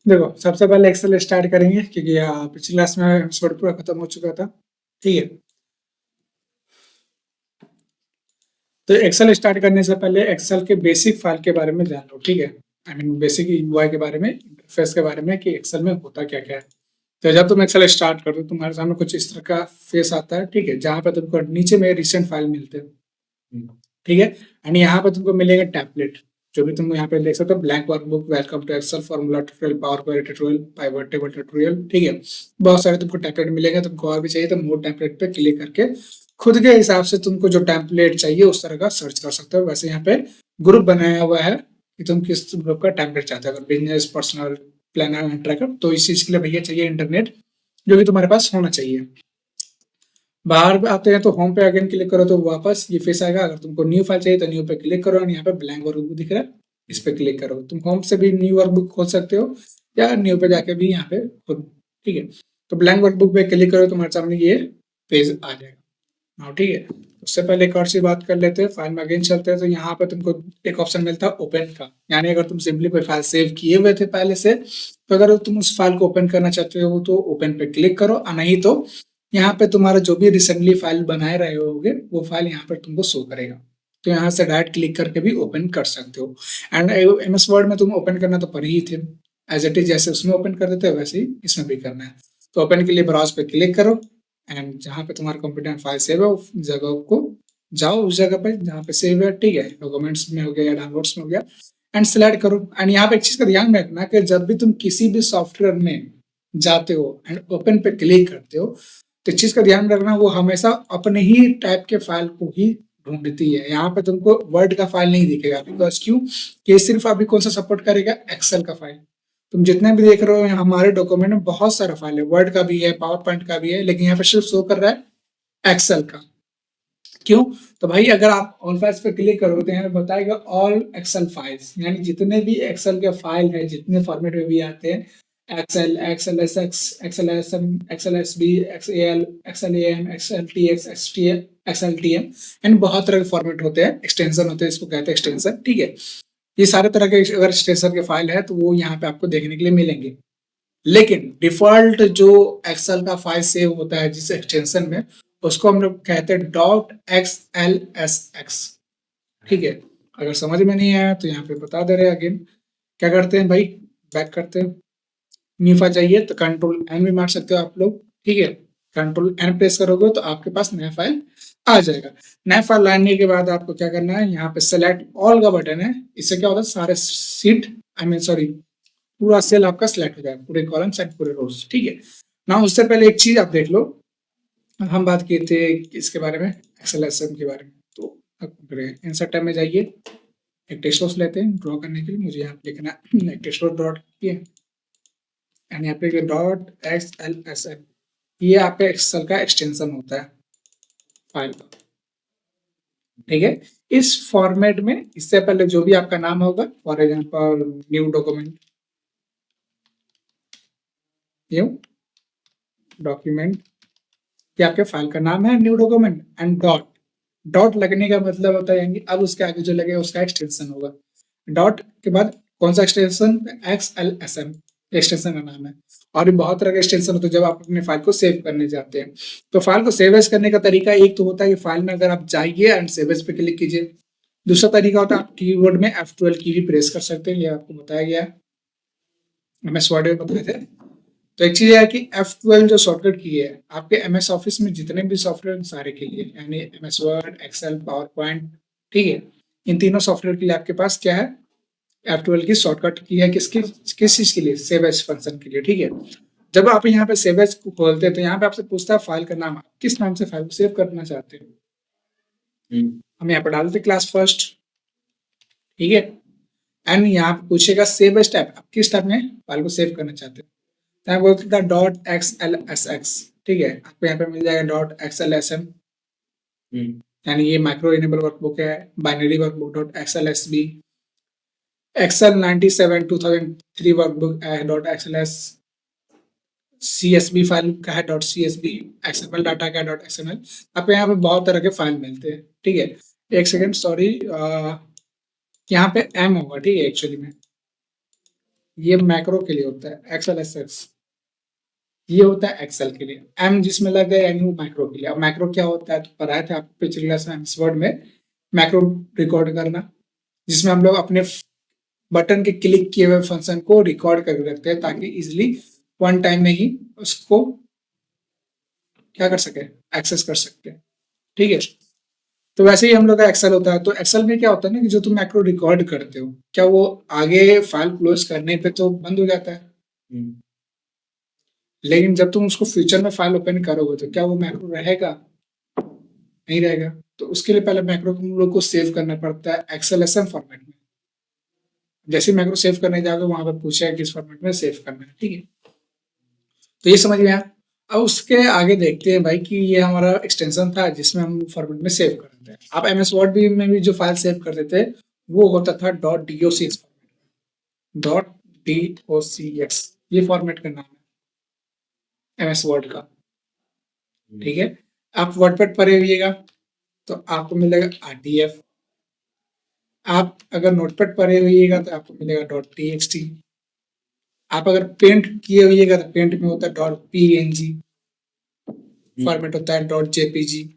देखो, सबसे पहले एक्सेल स्टार्ट करेंगे क्योंकि पिछली क्लास में एपिसोड पूरा खत्म हो चुका था। ठीक है, तो एक्सेल स्टार्ट करने से पहले एक्सेल के बेसिक फाइल के बारे में जान लो। ठीक है, आई मीन बेसिक यूआई के बारे में, इंटरफेस के बारे में कि एक्सेल में होता क्या क्या है। तो जब तुम एक्सेल स्टार्ट कर दो तुम्हारे सामने कुछ इस तरह का फेस आता है। ठीक है, जहाँ पे तुमको नीचे में रिसेंट फाइल मिलते हैं। ठीक है, एंड यहाँ पे तुमको मिलेगा टैबलेट, जो भी तुम यहाँ पे देख सकते हो, blank workbook, welcome to Excel, formula tutorial, PowerPoint tutorial, pivot table tutorial. ठीक है, बहुत सारे तुमको टैबलेट मिलेंगे। तुमको और भी चाहिए तो मोर टैबलेट पे क्लिक करके खुद के हिसाब से तुमको जो टैबलेट चाहिए उस तरह का सर्च कर सकते हो। वैसे यहाँ पे ग्रुप बनाया हुआ है कि तुम किस ग्रुप का टैबलेट चाहते हो, अगर business, personal, planner and tracker, तो इस चीज के लिए भैया चाहिए इंटरनेट, जो कि तुम्हारे पास होना चाहिए। बाहर आते हैं तो होम पे अगेन क्लिक करो तो वापस ये फेस आएगा। अगर तुमको न्यू फाइल चाहिए तो न्यू पे क्लिक करो, यहाँ पे ब्लैंक वर्कबुक दिख रहा है, इस पे क्लिक करो। तुम होम से भी न्यू वर्कबुक खोल सकते हो या न्यू पे जाके भी यहाँ पे खुद। ठीक है, तो ब्लैंक वर्कबुक पे क्लिक करो, तुम्हारे सामने ये पेज आ जाएगा। हाँ ठीक है, उससे पहले एक और सी बात कर लेते हैं। फाइल में अगेन चलते हैं तो यहाँ पे तुमको एक ऑप्शन मिलता है ओपन का, यानी अगर तुम सिंपली कोई फाइल सेव किए हुए थे पहले से, तो अगर तुम उस फाइल को ओपन करना चाहते हो तो ओपन पे क्लिक करो, और नहीं तो यहाँ पे तुम्हारा जो भी रिसेंटली फाइल बनाए रहे होगे वो फाइल यहाँ पर तुमको शो करेगा। तो यहाँ से डायरेक्ट क्लिक करके भी ओपन कर सकते हो। एंड एमएस वर्ड में तुम ओपन करना तो पर ही थे, एज इट इज जैसे उसमें ओपन कर देते हो वैसे ही इसमें भी करना है। तो ओपन के लिए ब्राउज पे क्लिक करो, एंड जहाँ पे तुम्हारा कंप्यूटर फाइल सेव है उस जगह को जाओ, उस जगह पे जहाँ पे सेव है। ठीक है, डॉक्यूमेंट्स में हो गया या डाउनलोड्स में हो गया, एंड सेलेक्ट करो। एंड यहाँ पे एक चीज का ध्यान रखना कि जब भी तुम किसी भी सॉफ्टवेयर में जाते हो एंड ओपन पे क्लिक करते हो, तो इस चीज का ध्यान रखना वो हमेशा अपने ही टाइप के फाइल को ही ढूंढती है। यहाँ पे तुमको वर्ड का फाइल नहीं दिखेगा, बिकॉज क्यों, ये सिर्फ अभी कौन सा सपोर्ट करेगा, एक्सेल का फाइल। तुम जितने भी देख रहे हो हमारे डॉक्यूमेंट में बहुत सारा फाइल है, वर्ड का भी है, पावर पॉइंट का भी है, लेकिन यहाँ पे सिर्फ शो कर रहा है एक्सेल का। क्यों, तो भाई अगर आप ऑल फाइल्स पे क्लिक करोगे तो यहाँ पे बताएगा ऑल एक्सेल फाइल्स, यानी जितने भी एक्सेल के फाइल है, जितने फॉर्मेट में भी आते हैं, Excel, Excel S X, Excel S M, Excel S B, XL, Excel A M, Excel T X, Excel T M, and बहुत तरह के फॉर्मेट होते हैं, एक्सटेंशन होते हैं, इसको कहते हैं एक्सटेंशन। ठीक है, ये सारे तरह के अगर एक्सटेंशन के फाइल है तो वो यहाँ पे आपको देखने के लिए मिलेंगे। लेकिन डिफॉल्ट जो एक्सेल का फाइल सेव होता है जिस एक्सटेंशन में, उसको हम लोग कहते हैं dot X L S X. ठीक है, अगर समझ में नहीं आया तो यहाँ पे बता दे रहे हैं अगेन। क्या करते हैं भाई, बैक करते हैं। न्यू फाइल चाहिए तो कंट्रोल एन भी मार सकते हो आप लोग। ठीक है, कंट्रोल एन प्रेस करोगे तो आपके पास नया फाइल आ जाएगा। नया फाइल लाने के बाद आपको क्या करना है, यहाँ पे सेलेक्ट ऑल का बटन है, इससे क्या होता है सारे सीट, आई मीन सॉरी, पूरा सेल आपका सिलेक्ट हो जाएगा, पूरे कॉलम्स एंड पूरे रोज। ठीक है ना, उससे पहले एक चीज आप देख लो, हम बात किए थे इसके बारे में, एक्सेलेशन के बारे में। तो अब इंसर्ट टैब में जाइए, एक टेक्स्ट बॉक्स लेते हैं ड्रॉ करने के लिए। मुझे यहाँ पे लिखना है एक टेक्स्ट बॉक्स ड्रॉ किए, एंड यहाँ पे dot X L S L, ये आपका एक्सेल का एक्सटेंशन होता है फाइल का। ठीक है, इस फॉर्मेट में इससे पहले जो भी आपका नाम होगा, for example new document, new document, ये आपके फाइल का नाम है, new document, and dot, dot लगने का मतलब होता है अब उसके आगे जो लगेगा उसका एक्सटेंशन होगा। डॉट के बाद कौन सा extension, X L S M extension का नाम है। और भी बहुत तरह के एक्सटेंशन होते हैं जब आप अपने फाइल को सेव करने जाते हैं। तो फाइल को सेव एज करने का तरीका एक तो होता है कि फाइल में अगर आप जाइए एंड सेव एज पे क्लिक कीजिए। दूसरा तरीका होता है आप कीबोर्ड में F12 की भी प्रेस कर सकते हैं, ये आपको बताया गया है, एमएस वर्ड में बताए थे। तो एक चीज है कि F12 जो शॉर्टकट की है आपके एमएस ऑफिस में जितने भी सॉफ्टवेयर सारे के लिए, यानी MS Word, Excel, PowerPoint, ठीक है, इन तीनों सॉफ्टवेयर के लिए आपके पास क्या है, F12 की शॉर्टकट की है, किस चीज के लिए, सेव एज फंक्शन के लिए। ठीक है, जब आप यहाँ पे सेव एज को खोलते हैं तो यहाँ पे आपसे पूछता है फाइल का नाम, आप किस नाम से फाइल को सेव करना चाहते हैं। हम यहाँ पे डालते क्लास फर्स्ट। ठीक है, एंड यहाँ पे पूछेगा सेव एज टाइप, आप किस टाइप में फाइल को सेव करना चाहते हैं। तो मैं बोलता था dot X L S X. ठीक है, आपको यहाँ पे मिल जाएगा dot X L S M, यानी ये माइक्रो इनेबल वर्कबुक है। Binary workbook dot X L S B, Excel 97 2003 workbook है dot X L S, CSV file का है डॉट CSV, XML डाटा का है डॉट XML। आपको यहाँ पे बहुत तरह के फाइल मिलते हैं। ठीक है, एक सेकेंड सॉरी, यहाँ पे M होगा। ठीक है, एक्चुअली में ये मैक्रो के लिए होता है, XLSX ये होता है एक्सेल के लिए। एम जिसमें लग गया यानी वो मैक्रो के लिए। अब मैक्रो क्या होता है तो पढ़ाए थे आपको पिछले क्लास में एमएस वर्ड में, मैक्रो रिकॉर्ड करना, जिसमें हम लोग अपने बटन के क्लिक किए हुए फंक्शन को रिकॉर्ड करके रखते हैं ताकि इजिली वन टाइम में ही उसको क्या कर सके, एक्सेस कर सकते हैं। ठीक है, तो वैसे ही हम लोग का एक्सेल होता है। तो एक्सेल में क्या होता है ना कि जो तुम मैक्रो रिकॉर्ड करते हो क्या वो आगे फाइल क्लोज करने पे तो बंद हो जाता है, लेकिन जब तुम उसको फ्यूचर में फाइल ओपन करोगे तो क्या वो मैक्रो रहेगा, नहीं रहेगा। तो उसके लिए पहले मैक्रो को हम लोग को सेव करना पड़ता है एक्सेलएसएम फॉर्मेट में। जैसे मैक्रो सेव करने जाओगे वहां पर पूछेगा किस फॉर्मेट में सेव करना है। ठीक है, तो ये समझ में आया। अब उसके आगे देखते हैं भाई कि ये हमारा एक्सटेंशन था जिसमें हम फॉर्मेट में सेव करते हैं। आप एमएस वर्ड भी में भी जो फाइल सेव करते थे वो होता था .docx फॉर्मेट, .docx ये फॉर्मेट का नाम है एमएस वर्ड का। ठीक है, आप वर्डपैड पढ़े हुइएगा तो आपको मिलेगा RTF। आप अगर नोटपैड पढ़े हुइएगा तो आपको मिलेगा .txt। आप अगर पेंट किए हुइएगा तो पेंट में होता है .png, फॉर्मेट होता है .jpg।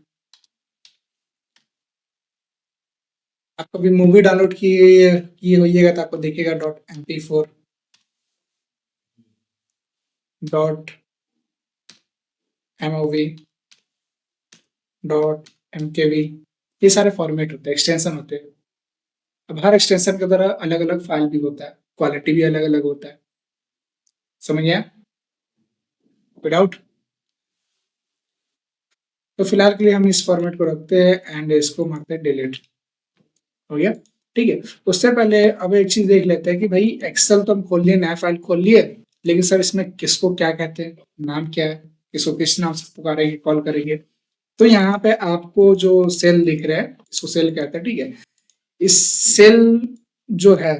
आप कभी मूवी डाउनलोड किए होइएगा तो आपको दिखेगा .mp4, .mov, .mkv, ये सारे फॉर्मेट होते हैं, एक्सटेंशन होते हैं। अब हर एक्सटेंशन के द्वारा अलग अलग फाइल भी होता है, क्वालिटी भी अलग अलग होता है। समझ गया विदाउट। तो फिलहाल के लिए हम इस फॉर्मेट को रखते हैं एंड इसको मारते हैं डिलीट। हो गया, ठीक है। उससे पहले अब एक चीज देख लेते हैं कि भाई एक्सेल तो हम खोल लिए, नया फाइल खोल लिए, लेकिन सर इसमें किसको क्या कहते हैं, नाम क्या है, किसको किस नाम से पुकारेंगे, कॉल करेंगे। तो यहाँ पे आपको जो सेल दिख रहा है इसको सेल कहते हैं। ठीक है, इस सेल जो है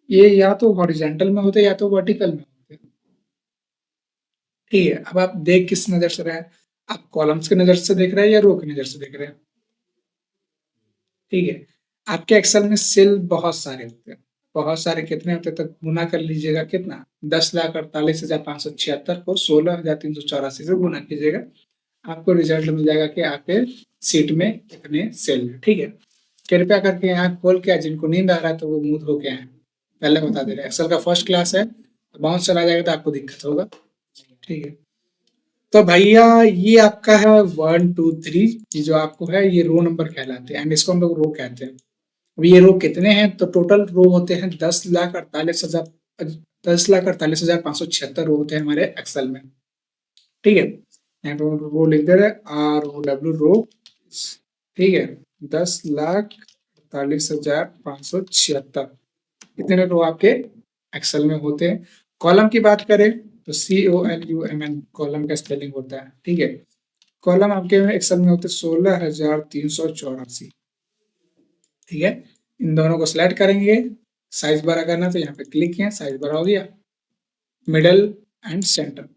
ये या तो हॉरिजेंटल में होते हैं या तो वर्टिकल में होते हैं। ठीक है, अब आप देख किस नजर से रहे हैं, आप कॉलम्स के नजर से देख रहे हैं या रो की नजर से देख रहे हैं। ठीक है, आपके एक्सेल में सेल बहुत सारे होते हैं, बहुत सारे कितने होते हैं तो गुना कर लीजिएगा कितना, 10,48,576 को 16,384 से गुना कीजिएगा, आपको रिजल्ट मिल जाएगा कि आपके सीट में कितने सेल हैं। ठीक है, कृपया करके यहाँ खोल के जिनको नींद आ रहा है तो वो मुंह धो के आए, पहले बता दे रहे हैं एक्सेल का फर्स्ट क्लास है, बाउंस चला जाएगा तो आपको दिक्कत होगा। ठीक है, तो भैया ये आपका है 1 2 3, ये जो आपको है ये रो नंबर कहलाते हैं एंड इसको हम लोग रो कहते हैं। अब ये रो कितने हैं तो टोटल रो होते हैं 10,48,000, 10,48,576 रो होते हैं हमारे एक्सेल में। ठीक है, यहाँ पे रो लिख दे रहे ROW रो। ठीक है, 10,48,576 इतने रो आपके एक्सेल में होते हैं। कॉलम की बात करें तो COLUMN कॉलम का स्पेलिंग होता है। ठीक है, कॉलम आपके एक्सेल में होते 16,384। ठीक है, इन दोनों को सिलेक्ट करेंगे, साइज बड़ा करना तो यहाँ पे क्लिक किया, साइज बड़ा हो गया। मिडल एंड सेंटर,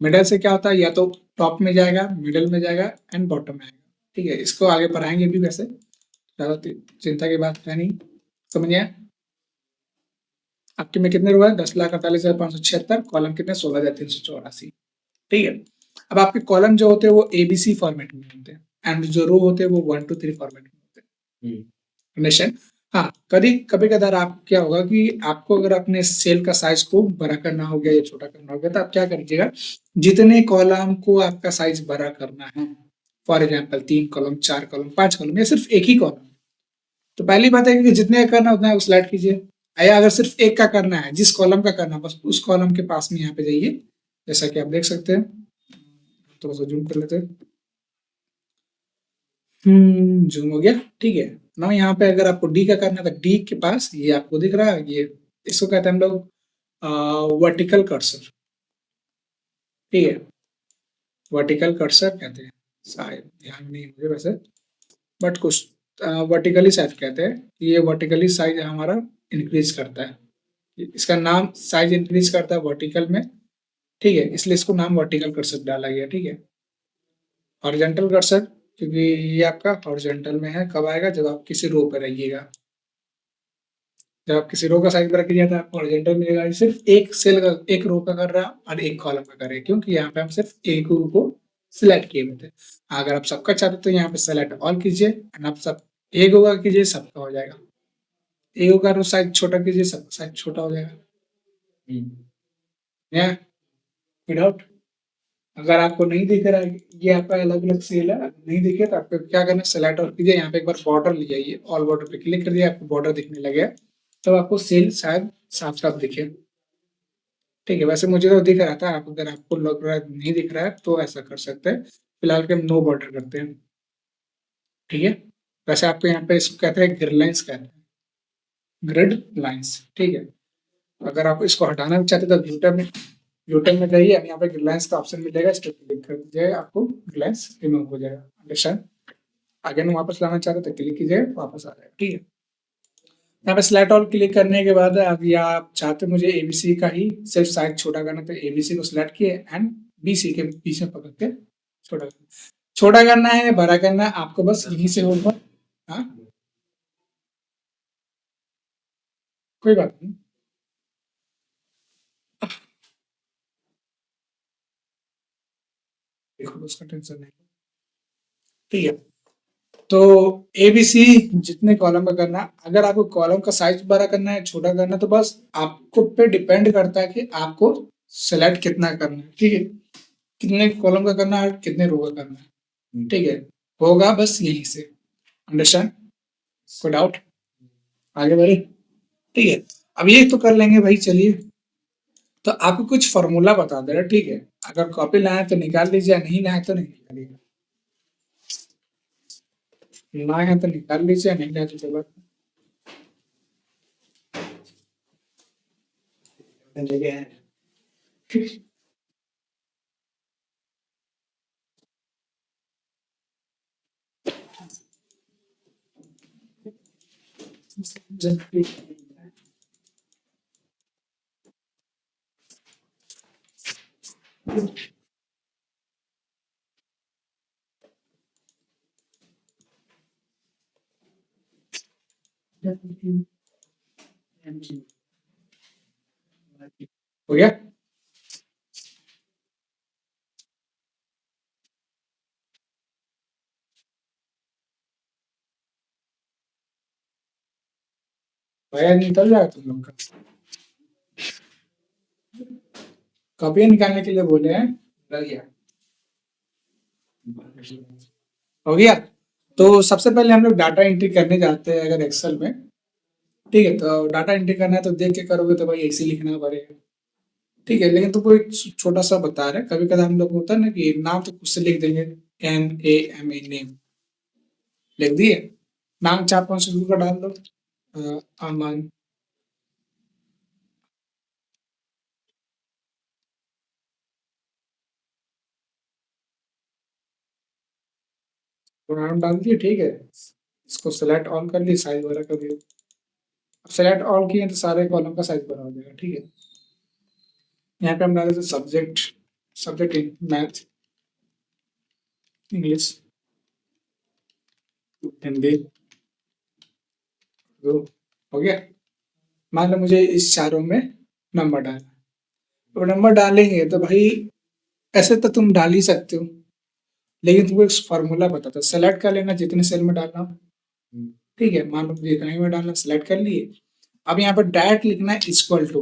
मिडल से क्या होता है या तो टॉप में जाएगा, मिडल में जाएगा एंड बॉटम में आएगा। ठीक है, इसको आगे पढ़ाएंगे भी, वैसे ज्यादा चिंता की बात है नहीं। समझिए आपके में कितने रो है, 10,48,576, कॉलम कितने 16,384। ठीक है, अब आपके कॉलम जो होते हैं वो ABC फॉर्मेट में होते हैं एंड जो रो होते हैं वो 1 2 3 फॉर्मेट में होते हैं। अंडरस्टैंड। हाँ, कभी कभी कदार आप क्या होगा कि आपको अगर अपने सेल का साइज को बड़ा करना हो गया या छोटा करना हो गया तो आप क्या करिएगा, जितने कॉलम को आपका साइज बड़ा करना है, for example 3 column 4 column 5 column या सिर्फ एक ही कॉलम, तो पहली बात है कि जितने का करना है उतना स्लाइड कीजिए। या अगर सिर्फ एक का करना है, जिस कॉलम का करना है बस उस कॉलम के पास में यहाँ पे जाइए, जैसा कि आप देख सकते हैं। थोड़ा सा जूम कर लेते हैं। जूम हो गया। ठीक है, ना यहाँ पे अगर आपको डी का करना है तो डी के पास ये आपको दिख रहा है, ये इसको कहते हैं हम लोग वर्टिकल कर्सर। ठीक है, वर्टिकल कर्सर कहते हैं, शायद ध्यान नहीं है मुझे वैसे, बट कुछ वर्टिकली साइज कहते हैं। ये वर्टिकली साइज हमारा इंक्रीज करता है, इसका नाम साइज इंक्रीज करता है वर्टिकल में। ठीक है, इसलिए इसको नाम वर्टिकल कर्सर डाला गया। ठीक है, हॉरिजॉन्टल कर्सर क्योंकि ये आपका हॉरिजॉन्टल में है, कब आएगा जब आप किसी रो पर रहिएगा। जब आप किसी रो का साइज बड़ा कीजिए तो आपको हॉरिजॉन्टल मिलेगा। ये सिर्फ एक सेल का, एक रो का कर रहा है और एक कॉलम का कर रहे हैं, क्योंकि यहाँ पे हम सिर्फ एक रो को सिलेक्ट किए हुए थे। अगर आप सबका चाहते तो यहाँ पे सेलेक्ट ऑल कीजिए एंड आप सब एक होगा कीजिए, सबका हो जाएगा। एक होगा रो साइज छोटा कीजिए, सबका साइज छोटा हो जाएगा। या विदाउट, अगर आपको नहीं दिख रहा है ये आपका अलग अलग सेल है, नहीं दिखे तो आपको क्या करना है, सेलेक्ट ऑल कीजिए, यहाँ पे एक बार बॉर्डर ले जाइए, ऑल बॉर्डर पे क्लिक कर दिया, आपको बॉर्डर दिखने लगे तब तो आपको सेल शायद साफ साफ दिखे। ठीक है, वैसे मुझे तो दिख रहा था, आप अगर आपको लग रहा है नहीं दिख रहा है तो ऐसा कर सकते हैं। फिलहाल के हम नो बॉर्डर करते हैं। ठीक है, वैसे आपको यहाँ पे इसको कहते हैं ग्रिड लाइंस कहते हैं, ग्रिड लाइंस। ठीक है, अगर आप इसको हटाना भी चाहते हैं तो यूटर्न में जाइए, यहाँ पे ग्रिड लाइंस का ऑप्शन मिलेगा, इस पर क्लिक कर दीजिए, आपको ग्रिड लाइंस रिमूव हो जाएगा। अंडरस्टैंड? अगर वापस लाना चाहते हैं तो क्लिक कीजिए, वापस आ जाएगा। ठीक है, यहाँ पे सिलेक्ट ऑल क्लिक करने के बाद अब या आप चाहते मुझे एबीसी का ही सिर्फ साइज छोटा करना, तो एबीसी को सिलेक्ट किए एंड बीसी के बीच में पकड़ के छोटा करना है या बड़ा करना है आपको बस यहीं से होगा। हाँ, कोई बात नहीं। देखो उसका टेंशन नहीं। ठीक है, तो एबीसी जितने कॉलम का करना, अगर आपको कॉलम का साइज बड़ा करना है छोटा करना है तो बस आपको पे डिपेंड करता है कि आपको सेलेक्ट कितना करना है। ठीक है, कितने कॉलम का करना है, कितने रो का करना है। ठीक है, होगा बस यहीं से। अंडरस्टैंड? कोई डाउट? आगे बढ़े? ठीक है, अब ये तो कर लेंगे भाई। चलिए, तो आपको कुछ फॉर्मूला बता दे रहा। ठीक है, अगर कॉपी लाए तो निकाल लीजिए, नहीं लाए तो नहीं निकालिए, लाए हैं तो निकाल लीजिए, नहीं लाए तो कोई बात नहीं। हो गया? भैया निकल जाएगा तुम लोग का। कॉपी निकालने के लिए बोले हैं, लग गया। हो गया, तो सबसे पहले हम लोग डाटा एंट्री करने जाते हैं अगर एक्सेल में। ठीक है, तो डाटा एंट्री करना है तो देख के करोगे तो भाई ऐसे लिखना पड़ेगा। ठीक है, लेकिन तुमको एक छोटा सा बता रहे, कभी कभी हम लोग होता है ना कि नाम तो खुद से लिख देंगे, NAME नेम लिख दिए, नाम 4-5 का डाल दो, अमन, तो नाम डाल दिए। ठीक है, इसको सेलेक्ट ऑल कर लिए, साइज वगैरह कर दिए। सेलेक्ट ऑल किए तो सारे कॉलम का साइज बड़ा हो जाएगा। ठीक है, यहाँ पे हम डाल देते subject, subject in math, English, Hindi, Urdu. हो गया, मान लो मुझे इस चारों में नंबर डालना, तो नंबर डालेंगे तो भाई ऐसे तो तुम डाल ही सकते हो, लेकिन तुमको एक फॉर्मूला बताता है, सेलेक्ट कर लेना जितने सेल में डालना हो। ठीक है, मान लो मुझे इतना ही में डालना, सेलेक्ट कर लिए। अब यहाँ पर डायरेक्ट लिखना है इक्वल टू,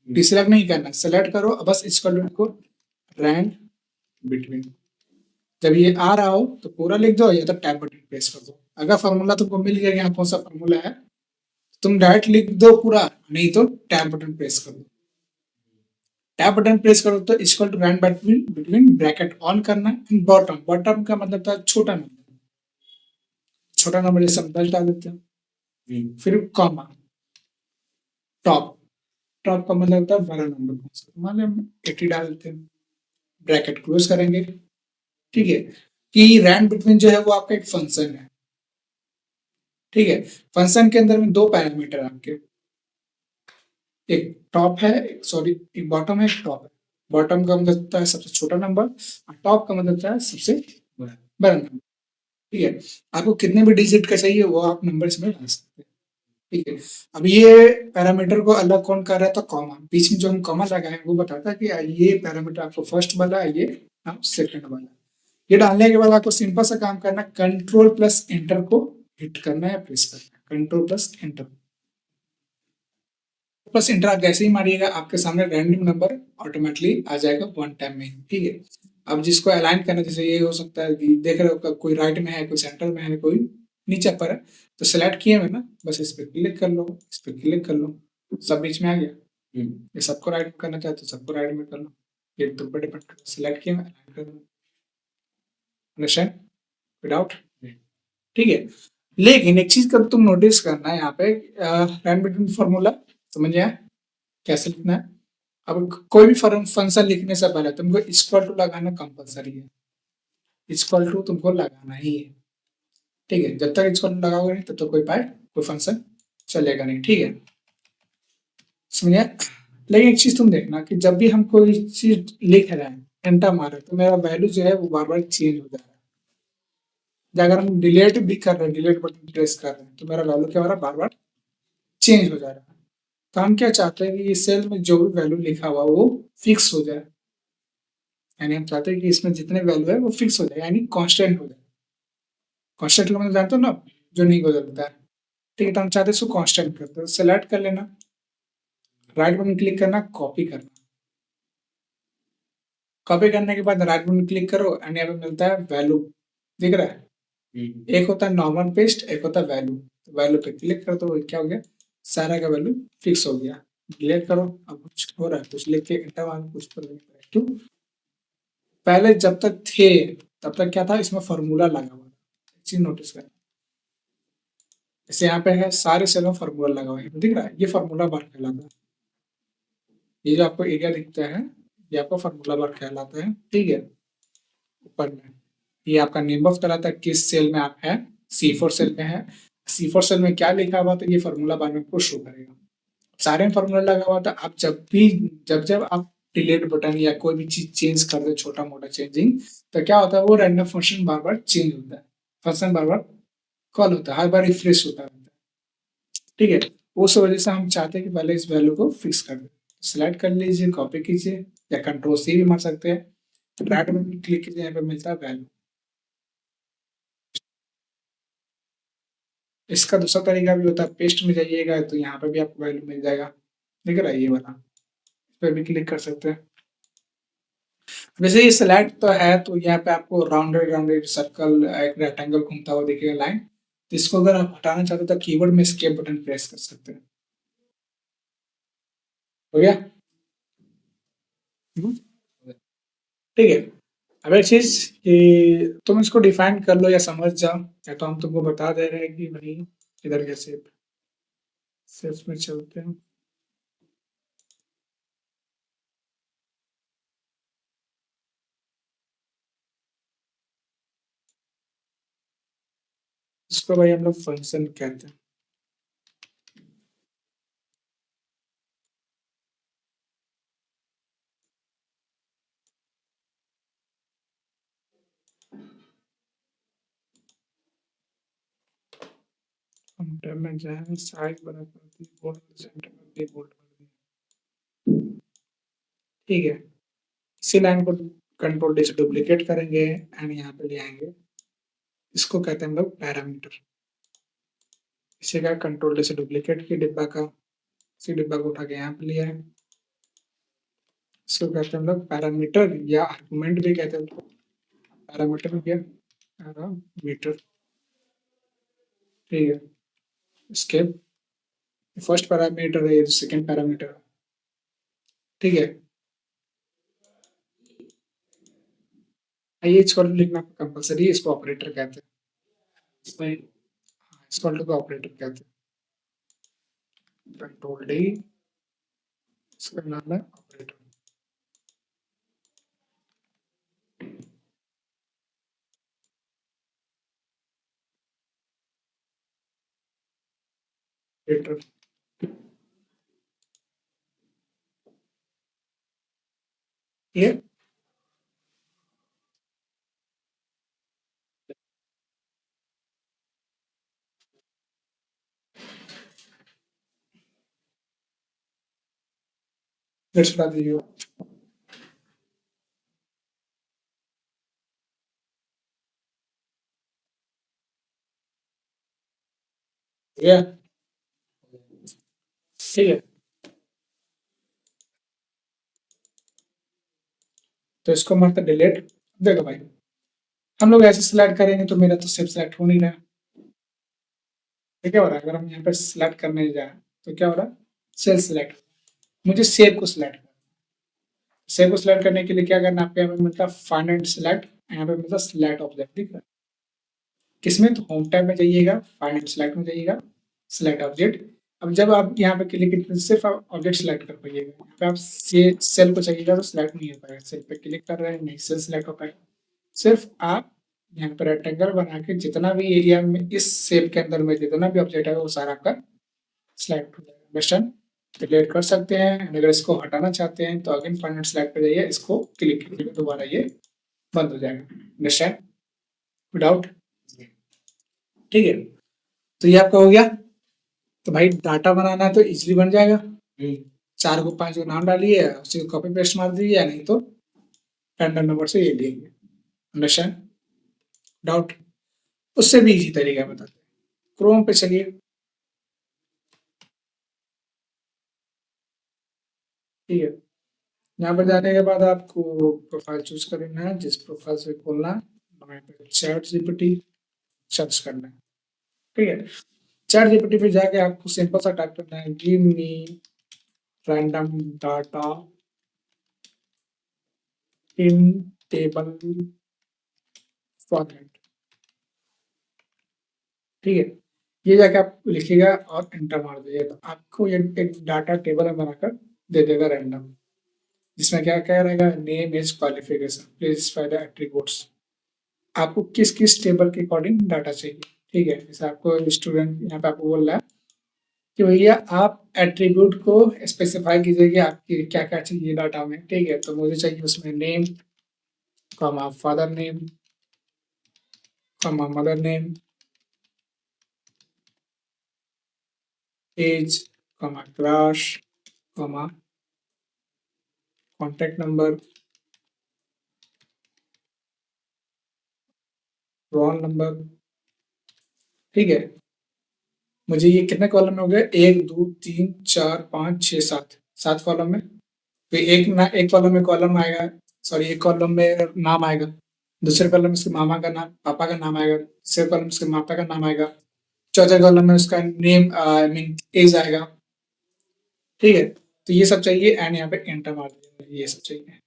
डिसलेक्ट नहीं करना, सेलेक्ट करो बस इक्वल टू लिखो, रैंड बिटवीन। जब ये आ रहा हो तो पूरा लिख दो या तो टैब बटन प्रेस कर दो। अगर फॉर्मूला तुमको मिल गया यहाँ कौन सा फॉर्मूला है, तुम डायरेक्ट लिख दो पूरा, नहीं तो टैब बटन प्रेस कर दो। टैब बटन प्रेस करो तो equal to rand between, bracket on करना, बॉटम, बॉटम का मतलब था छोटा नंबर, छोटा नंबर जैसे हम 10 डाल देते हैं, फिर कॉमा, टॉप, टॉप का मतलब होता है बड़ा नंबर कौन सा, मान लो हम 80 डाल देते हैं, ब्रैकेट क्लोज करेंगे। ठीक है, कि रैंड बिटवीन जो है वो आपका एक फंक्शन है। ठीक है, फंक्शन के अंदर में दो पैरामीटर है आपके, एक टॉप है, सॉरी एक बॉटम है, एक टॉप है। बॉटम का मतलब होता है सबसे छोटा नंबर और टॉप का मतलब होता है सबसे बड़ा नंबर। ठीक है, आपको कितने भी डिजिट का चाहिए वो आप नंबर इसमें डाल सकते हैं। ठीक है। अब ये पैरामीटर को अलग कौन कर रहा है, तो कॉमा, बीच में जो हम कॉमा लगाए हैं वो बताता है कि ये पैरामीटर आपको फर्स्ट वाला है, ये आप सेकंड वाला। ये डालने के बाद आपको सिंपल सा काम करना, कंट्रोल प्लस एंटर को हिट करना है, प्रेस करना है, control plus enter plus enter. आप जैसे ही मारिएगा आपके सामने रैंडम नंबर ऑटोमेटिकली आ जाएगा वन टाइम में, ठीक है। अब जिसको अलाइन करना, जैसे ये हो सकता है कि देख रहे हो कोई राइट में है, कोई सेंटर में है, कोई नीचे पर है, तो सिलेक्ट किए हुए ना, बस इस पर क्लिक कर लो, इस पर क्लिक कर लो, सब बीच में आ गया। ये सबको राइट में करना चाहते हो सबको राइट में कर लो, ये तुम पर डिपेंड कर, सिलेक्ट किया, अलाइन कर लो, अंडरस्टैंड विदाउट, ठीक है। लेकिन एक चीज का तुम नोटिस करना है यहाँ पे, रैंड बिटवीन फॉर्मूला, समझ आया कैसे लिखना है। अब कोई भी फंक्शन लिखने से पहले तुमको इक्वल टू लगाना कंपलसरी है, इक्वल टू तुमको लगाना ही है, ठीक है। जब तक इक्वल टू लगाओगे नहीं तब तक कोई पाए कोई फंक्शन चलेगा नहीं, ठीक है, समझे। लेकिन एक चीज तुम देखना कि जब भी हम कोई चीज लिख रहे हैं, एंटर मारे, तो मेरा वैल्यू जो है वो बार बार चेंज हो जा रहा है। या अगर हम डिलीट भी कर रहे हैं, डिलीट बटन प्रेस कर रहे हैं, तो मेरा वैल्यू क्या हो रहा है, बार बार चेंज हो जा रहा है। तो हम क्या चाहते हैं कि इस सेल में जो भी वैल्यू लिखा हुआ वो फिक्स हो जाए, यानी हम चाहते हैं कि इसमें जितने वैल्यू है वो फिक्स हो जाए, यानी कांस्टेंट हो जाए। कांस्टेंट का मतलब जानते हो ना, जो नहीं बदलता है, ठीक है। तो हम चाहते हैं इसको कांस्टेंट करते हैं, सेलेक्ट कर लेना, राइट बटन क्लिक करना, कॉपी करना, कॉपी करने के बाद राइट बटन क्लिक करो एंड यहाँ पे मिलता है वैल्यू, दिख रहा है। एक होता है नॉर्मल पेस्ट, एक होता है वैल्यू। तो वैल्यू पे क्लिक कर दो, क्या हो गया, सारा का वैल्यू फिक्स हो गया। डिलीट करो, अब कुछ हो रहा है, कुछ लिख के एंटर मारो, कुछ पर क्यों, पहले जब तक थे तब तक क्या था, इसमें फॉर्मूला लगा हुआ था, चीज नोटिस करें। जैसे यहाँ पे है सारे सेल में फॉर्मूला लगा हुआ है, दिख रहा है, ये फॉर्मूला बार कहलाता है। ये जो आपको एरिया दिखता है, ये आपका फॉर्मूला बार कहलाता है, ठीक है। ऊपर में ये आपका नेम बॉक्स कहलाता है, किस सेल में आप है, C4 सेल में है। C4 सेल में क्या लिखा हुआ, तो ये फॉर्मूला बाद में आपको शो करेगा। सारे में फॉर्मूला लगा हुआ था। आप जब भी, जब जब आप डिलीट बटन या कोई भी चीज चेंज कर दे, छोटा मोटा चेंजिंग, तो क्या होता है, वो रैंडम फंक्शन बार बार चेंज होता है, फंक्शन बार बार कॉल होता है, हर बार रिफ्रेश होता है, ठीक है। उस वजह से हम चाहते हैं कि पहले इस वैल्यू को फिक्स कर दें। सिलेक्ट कर लीजिए, कॉपी कीजिए, या कंट्रोल सी भी मार सकते हैं, राइट बटन क्लिक कीजिए, यहाँ पे मिलता है वैल्यू। इसका दूसरा तरीका भी होता है, पेस्ट में जाइएगा तो यहाँ पे भी आपको वैल्यू मिल जाएगा, दिख रहा है ये वाला, इस पर भी क्लिक कर सकते हैं। वैसे ये सिलेक्ट तो है, तो यहाँ पे आपको राउंडेड राउंडेड सर्कल, एक रेक्टेंगल घूमता हुआ दिखेगा लाइन, तो इसको अगर आप हटाना चाहते हो तो कीबोर्ड में एस्केप बटन प्रेस कर सकते हैं। हो गया, हम्म, ठीक है। अब एक चीज कि तुम इसको डिफाइन कर लो या समझ जाओ, या तो हम तुमको बता दे रहे हैं कि भाई इधर के शेप में चलते हैं। इसको भाई हम लोग फंक्शन कहते हैं। हम टैब में जाए, साइज बड़ा कर दी, बोल्ड सेंटर कर दी, बोल्ड कर दी, ठीक है। इसी लाइन को कंट्रोल डी से डुप्लीकेट करेंगे एंड यहाँ पे ले आएंगे, इसको कहते हैं हम लोग पैरामीटर। इसी का कंट्रोल डी से डुप्लीकेट किया डिब्बा का, इसी डिब्बा को उठा के यहाँ पे लिया है, इसको कहते हैं हम लोग पैरामीटर, या आर्गुमेंट भी कहते हैं उसको। पैरामीटर में क्या, पैरामीटर, ठीक है। इसके फर्स्ट पैरामीटर है, ये सेकंड पैरामीटर है, ठीक है। ये इसको लिखना कंपलसरी है, इसको ऑपरेटर कहते हैं, इसको ऑपरेटर कहते हैं, कंट्रोल डी, इसका नाम है ऑपरेटर। ऑपरेटर, ये लेट्स बता दीजिए। ठीक है, ठीक है। तो इसको मारते डिलीट। देखो भाई, हम लोग ऐसे सिलेक्ट करेंगे तो मेरा तो सिर्फ सिलेक्ट हो नहीं रहा। तो क्या हो रहा है, अगर हम यहाँ पे सिलेक्ट करने जाए तो क्या हो रहा है, सेल सिलेक्ट। मुझे सेव को सिलेक्ट करना। सेव को सिलेक्ट करने के लिए क्या करना है, आपको यहाँ पे मिलता है फाइंड एंड सिलेक्ट, यहाँ पे मिलता है सिलेक्ट ऑब्जेक्ट, दिख रहा है किसमें, तो होम टैब में जाइएगा, फाइंड एंड सिलेक्ट में जाइएगा, सिलेक्ट ऑब्जेक्ट। अब जब आप यहाँ पे क्लिक करेंगे सिर्फ आप ऑब्जेक्ट सिलेक्ट कर पाइएगा। यहाँ पे आप सेल को चाहिएगा तो सिलेक्ट नहीं हो पाएगा, सेल पे क्लिक कर रहे हैं नहीं सेल सिलेक्ट हो पाएगा। सिर्फ आप यहाँ पर रेक्टेंगल बना के जितना भी एरिया में इस सेल के अंदर में जितना भी ऑब्जेक्ट है वो सारा आपका सिलेक्ट हो जाएगा। अंडरस्टैंड, डिलीट कर सकते हैं। अगर इसको हटाना चाहते हैं तो अगेन फाइंड एंड सिलेक्ट पे जाइए, इसको क्लिक कीजिए, दोबारा ये बंद हो जाएगा। अंडरस्टैंड, विदाउट, ठीक है। तो ये आपका हो गया। तो भाई डाटा बनाना है तो इजीली बन जाएगा। 4 को 5 को नाम डालिए, उसी को कॉपी पेस्ट मार दीजिए, या नहीं तो रैंडम नंबर से ये लिए। Understand, doubt. उससे भी इजी तरीका बताते हैं। क्रोम पे चलिए, ठीक है। यहाँ पर जाने के बाद आपको प्रोफाइल चूज करना है, जिस प्रोफाइल से खोलना है, चैट जीपीटी सर्च करना है, ठीक है। चैट जीपीटी पे जाके आपको सिंपल सा टाइप करना है, give me random data in table format, ठीक है। ये जाके आप लिखिएगा और एंटर मार दीजिए, तो आपको ये एक डाटा टेबल बनाकर दे देगा रैंडम, जिसमें क्या क्या रहेगा, name as qualification please specify the attributes. आपको किस किस टेबल के अकॉर्डिंग डाटा चाहिए, ठीक है। जैसे आपको स्टूडेंट यहाँ पे आपको बोल रहा है कि भैया आप एट्रीब्यूट को स्पेसिफाई कीजिए कि आपकी क्या क्या चाहिए डाटा में, ठीक है। तो मुझे चाहिए उसमें name, comma father name, comma mother name, age, comma class, comma contact number, roll number, ठीक है। मुझे ये कितने कॉलम में हो गए, 1 2 3 4 5 6 7, 7 कॉलम में। तो एक कॉलम में कॉलम आएगा, सॉरी एक कॉलम में नाम आएगा, दूसरे कॉलम में उसके मामा का नाम, पापा का नाम आएगा, तीसरे कॉलम में उसके माता का नाम आएगा, चौथे कॉलम में उसका नेम आई मीन एज आएगा, ठीक है। तो ये सब चाहिए एंड यहाँ पे एंटर मार दीजिए, ये सब चाहिए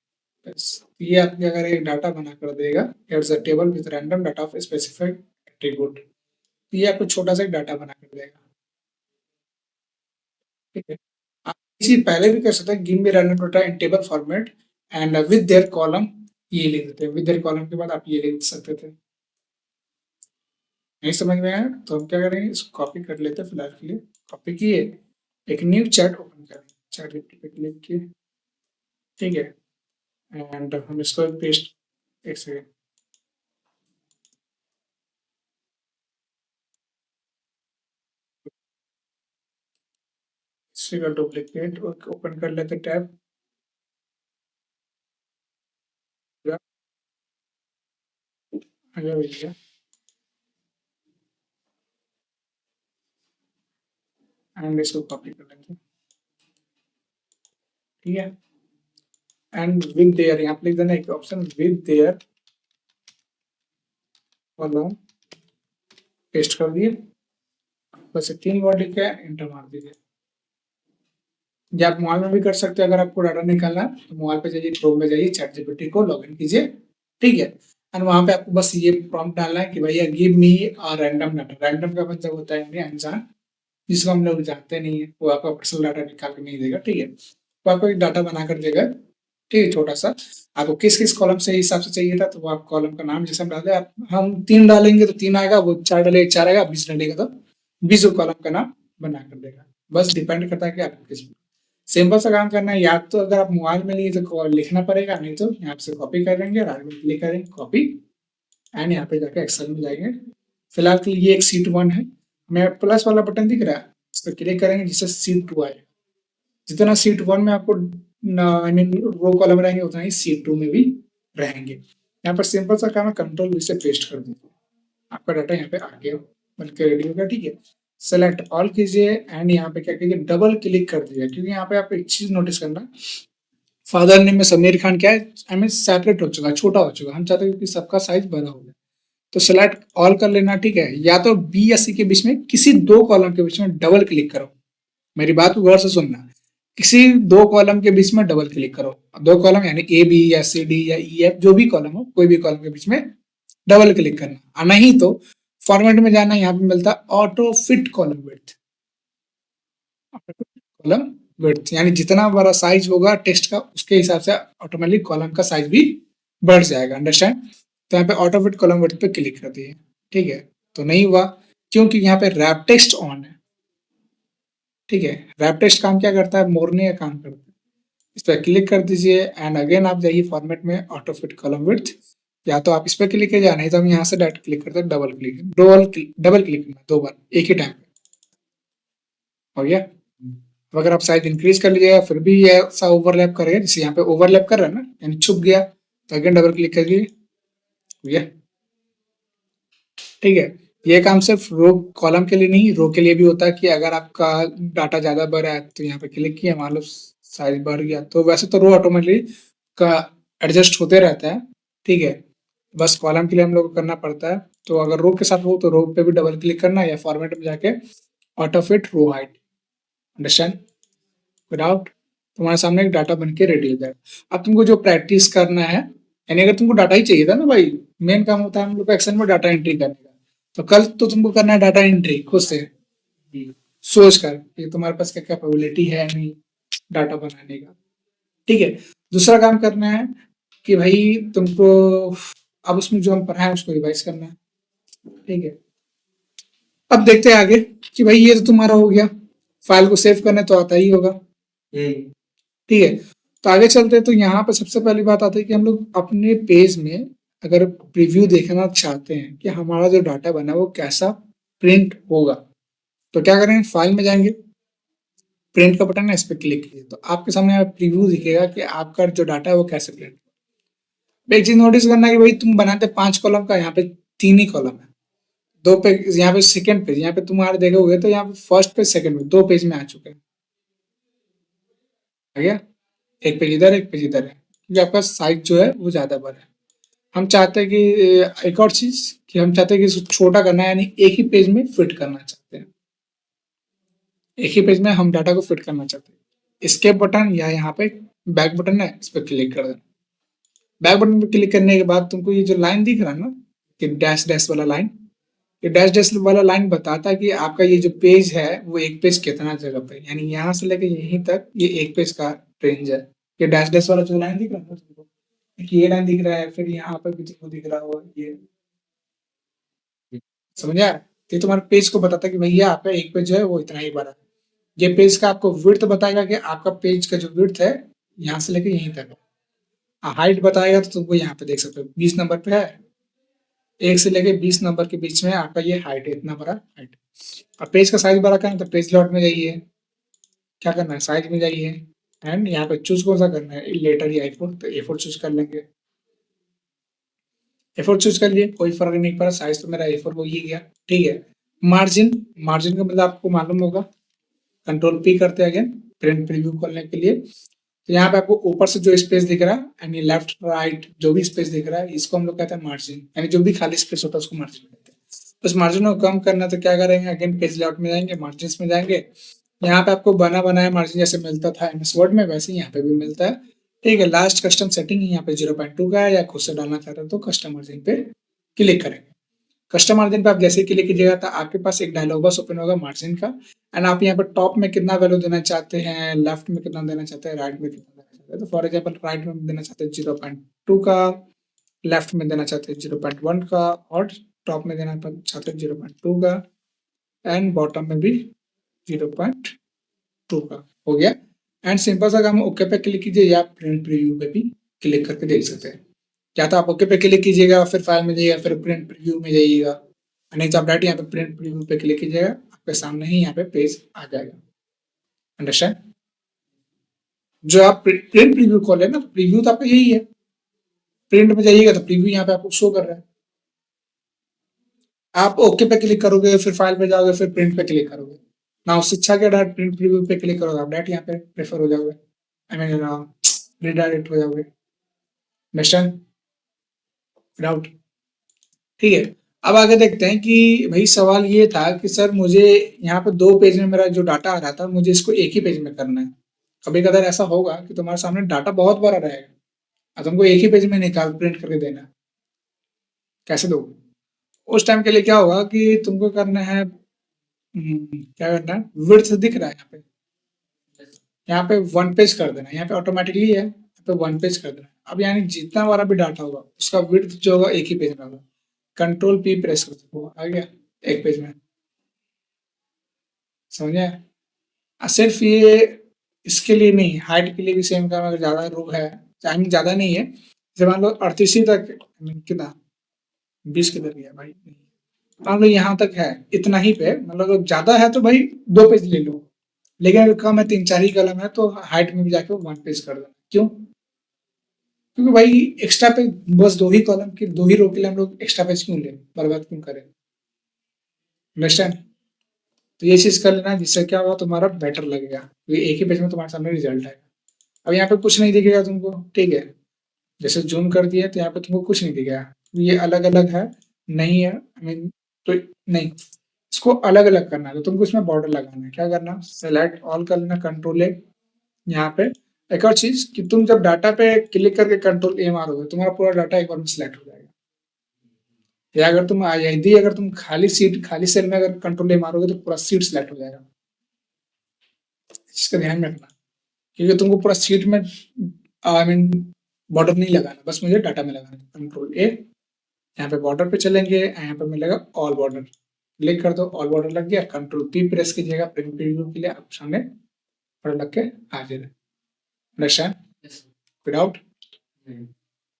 बस। ये आपके अगर एक डाटा बना कर देगा, it's a table with random data of specified attribute, ये आपको छोटा सा एक डाटा बना कर देगा, ठीक है। आप इसी पहले भी कर सकते हैं, give me random data in table format and with their column, ये लिख देते हैं, विद देयर कॉलम के बाद आप ये लिख सकते थे। नहीं समझ में आया तो हम क्या करेंगे, इसको कॉपी कर लेते हैं फिलहाल के लिए। कॉपी किए, एक न्यू चैट ओपन करें, चैट पे क्लिक किए, ठीक है। एंड हम इसको पेस्ट, एक सेकेंड, इसी का डुप्लीकेट ओपन कर लेते टैब, आगे भैया, एंड इसको कॉपी कर लेंगे, ठीक है। एंड विद देयर, यहाँ पे लिख देना एक option, with their column, paste कर दिए, बस 3 वर्ड लिख के एंटर मार दीजिए। या आप मोबाइल में भी कर सकते हैं, अगर आपको डाटा निकालना है तो मोबाइल पे जाइए, क्रोम में जाइए, चैट जीपीटी को लॉगिन कीजिए, ठीक है। एंड वहां पे आपको बस ये प्रॉम्प्ट डालना है कि भैया give me a random data. Random का मतलब होता है यानी अनजान, जिसको हम लोग जानते नहीं है, वो आपका पर्सनल डाटा निकाल के नहीं देगा, ठीक है। वो आपको एक डाटा बना कर देगा, ठीक है, छोटा सा। आपको किस किस कॉलम से हिसाब से चाहिए था, तो वो आप कॉलम का नाम जैसे हम डाले, आप हम 3 डालेंगे तो 3 आएगा, वो 4 डालेंगे 4 आएगा, 20 डालेगा तो 20 कॉलम का नाम बना कर देगा। बस डिपेंड करता है कि आपको किस, सिंपल सा काम करना है। या तो अगर आप मोबाइल में लिए तो लिखना पड़ेगा, नहीं तो यहाँ से कॉपी करेंगे, राइट में क्लिक करेंगे, कॉपी, एंड यहाँ पे जाके एक्सेल में जाएंगे। फिलहाल के लिए ये एक सीट 1 है, हमें प्लस वाला बटन दिख रहा है, इस पर क्लिक करेंगे जिससे सीट 2 आए। जितना सीट 1 में आपको आई मीन रो कॉलम रहेंगे उतना ही C2 में भी रहेंगे। यहाँ पर सिंपल सा काम है, कंट्रोल V से पेस्ट कर दीजिए, आपका डाटा यहाँ पे आ गया बन के रेडी हो गया। ठीक है, सेलेक्ट ऑल कीजिए एंड यहाँ पे क्या कीजिए, डबल क्लिक कर दीजिए, क्योंकि यहाँ पे आप एक चीज नोटिस करना, फादर नेम में समीर खान क्या है, आई मीन सेपरेट हो चुका है, छोटा हो चुका है, हम चाहते हैं कि सबका साइज बड़ा हो जाए, तो सेलेक्ट ऑल कर लेना। ठीक है, या तो बी या सी के बीच में किसी दो कॉलम के बीच में डबल क्लिक करो, मेरी बात को गौर से सुनना, किसी दो कॉलम के बीच में डबल क्लिक करो, दो कॉलम यानी ए बी या सी डी या ई एफ, जो भी कॉलम हो, कोई भी कॉलम के बीच में डबल क्लिक करना, और नहीं तो फॉर्मेट में जाना, यहाँ पे मिलता है auto fit column width, column width यानी जितना बड़ा साइज होगा टेक्स्ट का उसके हिसाब से ऑटोमेटिक कॉलम का साइज भी बढ़ जाएगा, अंडरस्टैंड। तो यहाँ पे ऑटो फिट कॉलम विड्थ पे क्लिक कर दिए। ठीक है, तो नहीं हुआ क्योंकि यहाँ पे रैप टेक्स्ट ऑन है। ठीक है, रैप टेक्स्ट काम क्या करता है, मोड़ने का काम करता है, इस पर क्लिक कर दीजिए एंड अगेन आप जाइए फॉर्मेट में, ऑटो फिट कॉलम विड्थ, या तो आप इस पर क्लिक कीजिए, नहीं तो हम यहाँ से डायरेक्ट क्लिक करते हैं, डबल क्लिक करना 2 बार एक ही टाइम पे, हो गया। अब अगर आप साइज इंक्रीज कर लीजिएगा फिर भी ये ऐसा ओवरलैप करेगा, जैसे यहाँ पे ओवरलैप कर रहा है ना, यानी छुप गया, तो अगेन डबल क्लिक करिए, हो गया। ठीक है, ये काम सिर्फ रो कॉलम के लिए नहीं, रो के लिए भी होता है कि अगर आपका डाटा ज्यादा बढ़ रहा है तो यहाँ पे क्लिक किया, मान लो साइज बढ़ गया, तो वैसे तो रो ऑटोमेटिकली का एडजस्ट होते रहता है। ठीक है, बस कॉलम के लिए हम लोग को करना पड़ता है, तो अगर रो के साथ हो तो रो पे भी डबल क्लिक करना, या फॉर्मेट में जाके auto fit row height, understand, without, तुम्हारे सामने एक डाटा बन के रेडी हो जाएगा। अब तुमको जो प्रैक्टिस करना है, यानी अगर तुमको डाटा ही चाहिए था ना भाई, मेन काम होता है हम लोग का एक्सेल में डाटा एंट्री करने का, तो कल तो तुमको करना है डाटा एंट्री खुद से सोच कर कि तुम्हारे पास क्या कैपेबिलिटी है नहीं डाटा बनाने का। ठीक है, दूसरा काम करना है कि भाई तुमको अब उसमें जो हम पढ़ाए उसको रिवाइज करना है। ठीक है, अब देखते हैं आगे कि भाई ये तो तुम्हारा हो गया, फाइल को सेव करने तो आता ही होगा। ठीक है, तो आगे चलते हैं, तो यहाँ पर सबसे पहली बात आती है कि हम लोग अपने पेज में अगर प्रीव्यू देखना चाहते हैं कि हमारा जो डाटा बना है वो कैसा प्रिंट होगा, तो क्या करेंगे, फाइल में जाएंगे, प्रिंट का बटन है, इस पर क्लिक कीजिए, तो आपके सामने प्रीव्यू दिखेगा कि आपका जो डाटा है वो कैसे प्रिंट। एक चीज नोटिस करना है कि भाई तुम बनाते 5 कॉलम का, यहाँ पे 3 ही कॉलम है, दो पेज यहाँ पे, सेकंड पेज यहाँ पे तुम्हारे देखोगे तो यहाँ पे first page second page 2 page में आ चुके हैं, आ गया, एक पेज इधर एक पेज इधर है, क्योंकि आपका साइज जो है वो ज्यादा बड़ा है। हम चाहते हैं कि एक और चीज कि हम चाहते हैं कि इसको छोटा करना है, यानी एक ही पेज में फिट करना चाहते हैं, एक ही पेज में हम डाटा को फिट करना चाहते हैं, escape बटन या यहाँ पे बैक बटन है, इस पर क्लिक कर देना। बैक बटन पे क्लिक करने के बाद तुमको ये जो लाइन दिख रहा है ना, कि डैश डैश वाला लाइन, ये डैश डैश वाला लाइन बताता है कि आपका ये जो पेज है वो एक पेज कितना जगह पे, यानी यहाँ से लेकर यहीं तक ये एक पेज का रेंज है। ये डैश डैश वाला जो लाइन दिख रहा है ना तुमको, ये लाइन दिख रहा है, फिर यहाँ पर भी तुमको दिख रहा होगा ये, समझा? ये तुम्हारे पेज को बताता है कि भैया आपका एक पेज है वो इतना ही बड़ा है। ये पेज का आपको विड्थ बताएगा कि आपका पेज का जो विड्थ है यहाँ से लेके यहीं तक है। हाइट बताएगा तो तुमको यहाँ पे देख सकते हो 20 नंबर पे है, 1 से लेके 20 नंबर के बीच में आपका ये हाइट है, इतना बड़ा हाइट। अब पेज का साइज बड़ा करना है तो पेज लॉट में जाइए, क्या करना है, साइज में जाइए एंड यहाँ पे चूज कौन सा करना है, लेटर या A4, तो A4 चूज कर लेंगे, A4 चूज कर लिए, कोई फर्क नहीं पड़ा, साइज तो मेरा A4 हो ही गया। ठीक है, मार्जिन, मार्जिन का मतलब आपको मालूम होगा, कंट्रोल P करते हैं अगेन प्रिंट प्रीव्यू खोलने के लिए, तो यहाँ पे आपको ऊपर से जो स्पेस दिख रहा है यानी लेफ्ट राइट जो भी स्पेस दिख रहा है इसको हम लोग कहते हैं मार्जिन, यानी जो भी खाली स्पेस होता है उसको मार्जिन कहते हैं। उस मार्जिन को कम करना तो क्या करेंगे, अगेन पेज लेआउट में जाएंगे, मार्जिन में जाएंगे, यहाँ पे आपको बना बनाया मार्जिन जैसे मिलता था MS वर्ड में वैसे ही यहाँ पे भी मिलता है। ठीक है, लास्ट कस्टम सेटिंग यहाँ पे 0.2 का है, या खुद से डालना चाहते हो तो कस्टम मार्जिन पे क्लिक करेंगे। कस्टम मार्जिन पे आप जैसे ही क्लिक कीजिएगा तो आपके पास एक डायलॉग बॉक्स ओपन होगा मार्जिन का, एंड आप यहाँ पर टॉप में कितना वैल्यू देना चाहते हैं, लेफ्ट में कितना देना चाहते हैं, राइट में कितना देना चाहते हैं, तो फॉर एग्जाम्पल राइट में देना चाहते हैं 0.2 का, लेफ्ट में देना चाहते हैं 0.1 का, और टॉप में देना चाहते हैं 0.2 का, एंड बॉटम में भी 0.2 का, हो गया। एंड सिंपल सा काम ओके पे क्लिक कीजिए, या प्रिंट प्रीव्यू पे भी क्लिक करके देख सकते हैं, या तो आप ओके पे क्लिक कीजिएगा फिर फाइल में जाइएगा फिर प्रिंट प्रीव्यू में जाइएगा, नहीं तो आप डायरेक्ट यहाँ पे प्रिंट प्रीव्यू पे क्लिक कीजिएगा, आपके सामने ही यहाँ पे पेज आ जाएगा, अंडरस्टैंड। जो आप प्रिंट प्रीव्यू खोले ना, प्रीव्यू तो आपका यही है, प्रिंट में जाइएगा तो प्रीव्यू यहाँ पे आपको शो कर रहा है। आप ओके पे क्लिक करोगे, फिर फाइल पे जाओगे, फिर प्रिंट पे क्लिक करोगे ना, उससे अच्छा क्या डायरेक्ट प्रिंट प्रीव्यू पे क्लिक करोगे, आप डायरेक्ट यहाँ पे प्रेफर हो जाओगे, आई मीन रिडायरेक्ट हो जाओगे। अंडरस्टैंड? डाउट? ठीक है। अब आगे देखते हैं कि भाई सवाल ये था कि सर मुझे यहाँ पे 2 पेज में मेरा जो डाटा आ रहा था, मुझे इसको एक ही पेज में करना है। कभी-कभार ऐसा होगा कि तुम्हारे सामने डाटा बहुत बड़ा रहेगा और तुमको एक ही पेज में निकाल प्रिंट करके देना है। कैसे दोगे? उस टाइम के लिए क्या होगा कि तुमको करना है, क्या करना है, विड्थ दिख रहा है यहाँ पे 1 पेज कर देना है, यहाँ पे ऑटोमेटिकली है, यहाँ पे 1 पेज कर देना है। अब यानी जितना बड़ा भी डाटा होगा उसका विड्थ जो होगा एक ही पेज में होगा। कंट्रोल पी प्रेस कर दो, आ गया एक पेज में। समझे? सिर्फ ये इसके लिए नहीं, हाइट के लिए भी सेम काम, अगर ज्यादा रो है, टाइम ज्यादा नहीं है, जैसे मान लो 38 तक, कितना 20 किधर गया भाई, मान लो यहाँ तक है, इतना ही पे, मतलब अगर ज्यादा है तो भाई 2 पेज ले लो, लेकिन अगर कम है 3-4 ही कलम है तो हाइट में भी जाके 1 पेज कर देना। क्यों? क्योंकि भाई एक्स्ट्रा पेज, बस 2 ही कॉलम की 2 ही रो के लिए हम लोग एक्स्ट्रा पेज क्यों लें, बर्बाद क्यों करें? अंडरस्टैंड? तो ये चीज कर लेना, जिससे क्या होगा, तुम्हारा बेटर लगेगा, क्योंकि एक ही पेज में तुम्हारे सामने रिजल्ट आएगा। अब यहाँ पे कुछ नहीं दिखेगा तुमको, ठीक है, जैसे जूम कर दिया तो यहाँ पे तुमको कुछ नहीं दिखेगा, ये अलग अलग है, नहीं है, आई मीन, तो नहीं, इसको अलग अलग करना है तो तुमको इसमें बॉर्डर लगाना है। क्या करना, सेलेक्ट ऑल कर लेना, कंट्रोल ए। यहाँ पे एक और चीज कि तुम जब डाटा पे क्लिक करके कंट्रोल ए मारोगे, तुम्हारा पूरा डाटा एक बार में सिलेक्ट हो जाएगा। या अगर तुम यदि अगर तुम खाली सीट, खाली सेल में अगर कंट्रोल ए मारोगे तो पूरा सीट सिलेक्ट हो जाएगा। इसका ध्यान में रखना, क्योंकि तुमको पूरा सीट में, आई मीन, बॉर्डर नहीं लगाना, बस मुझे डाटा में लगाना है। कंट्रोल ए, यहाँ पे बॉर्डर पे चलेंगे, यहाँ पे मिलेगा ऑल बॉर्डर, क्लिक कर दो, ऑल बॉर्डर लग गया। कंट्रोल पी प्रेस कीजिएगा प्रिंट प्रीव्यू के लिए, आप सामने बॉर्डर लग के आ जाएगा। अंडरस्टैंड? विदाउट